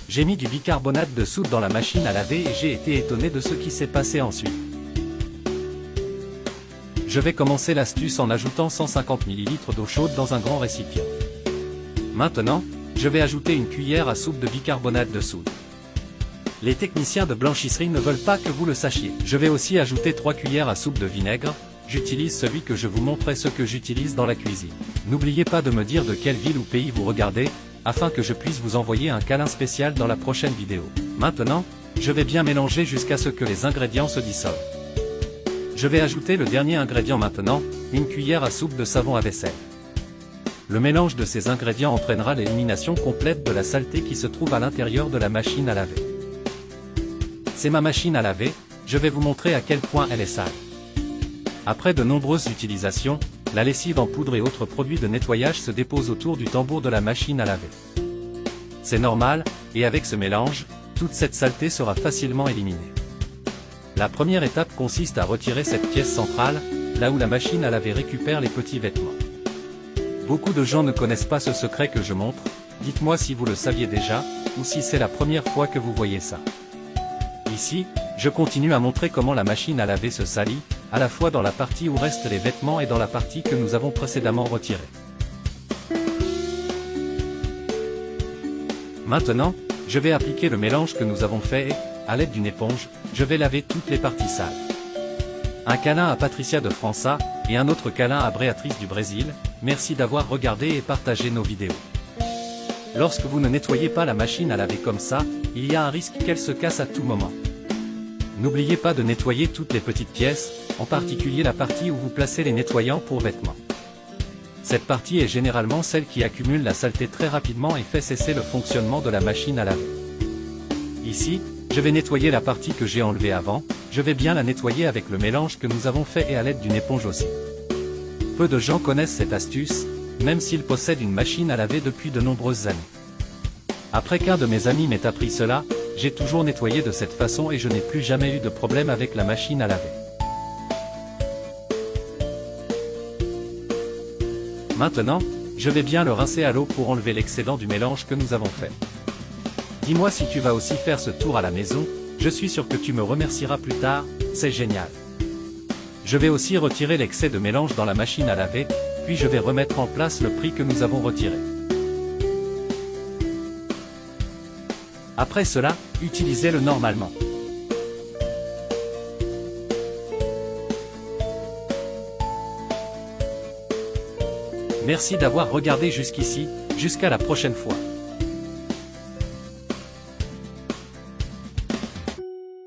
J'ai mis du bicarbonate de soude dans la machine à laver et j'ai été étonné de ce qui s'est passé ensuite. Je vais commencer l'astuce en ajoutant 150 ml d'eau chaude dans un grand récipient. Maintenant, je vais ajouter une cuillère à soupe de bicarbonate de soude. Les techniciens de blanchisserie ne veulent pas que vous le sachiez. Je vais aussi ajouter 3 cuillères à soupe de vinaigre. J'utilise celui que je vous montrais ce que j'utilise dans la cuisine. N'oubliez pas de me dire de quelle ville ou pays vous regardez, afin que je puisse vous envoyer un câlin spécial dans la prochaine vidéo. Maintenant, je vais bien mélanger jusqu'à ce que les ingrédients se dissolvent. Je vais ajouter le dernier ingrédient maintenant, une cuillère à soupe de savon à vaisselle. Le mélange de ces ingrédients entraînera l'élimination complète de la saleté qui se trouve à l'intérieur de la machine à laver. C'est ma machine à laver, je vais vous montrer à quel point elle est sale. Après de nombreuses utilisations, la lessive en poudre et autres produits de nettoyage se déposent autour du tambour de la machine à laver. C'est normal, et avec ce mélange, toute cette saleté sera facilement éliminée. La première étape consiste à retirer cette pièce centrale, là où la machine à laver récupère les petits vêtements. Beaucoup de gens ne connaissent pas ce secret que je montre, dites-moi si vous le saviez déjà, ou si c'est la première fois que vous voyez ça. Ici, je continue à montrer comment la machine à laver se salit, à la fois dans la partie où restent les vêtements et dans la partie que nous avons précédemment retirée. Maintenant, je vais appliquer le mélange que nous avons fait et, à l'aide d'une éponge, je vais laver toutes les parties sales. Un câlin à Patricia de França, et un autre câlin à Béatrice du Brésil, merci d'avoir regardé et partagé nos vidéos. Lorsque vous ne nettoyez pas la machine à laver comme ça, il y a un risque qu'elle se casse à tout moment. N'oubliez pas de nettoyer toutes les petites pièces, en particulier la partie où vous placez les nettoyants pour vêtements. Cette partie est généralement celle qui accumule la saleté très rapidement et fait cesser le fonctionnement de la machine à laver. Ici, je vais nettoyer la partie que j'ai enlevée avant, je vais bien la nettoyer avec le mélange que nous avons fait et à l'aide d'une éponge aussi. Peu de gens connaissent cette astuce, même s'ils possèdent une machine à laver depuis de nombreuses années. Après qu'un de mes amis m'ait appris cela, j'ai toujours nettoyé de cette façon et je n'ai plus jamais eu de problème avec la machine à laver. Maintenant, je vais bien le rincer à l'eau pour enlever l'excédent du mélange que nous avons fait. Dis-moi si tu vas aussi faire ce tour à la maison, je suis sûr que tu me remercieras plus tard, c'est génial. Je vais aussi retirer l'excès de mélange dans la machine à laver, puis je vais remettre en place le prix que nous avons retiré. Après cela, utilisez-le normalement. Merci d'avoir regardé jusqu'ici, jusqu'à la prochaine fois.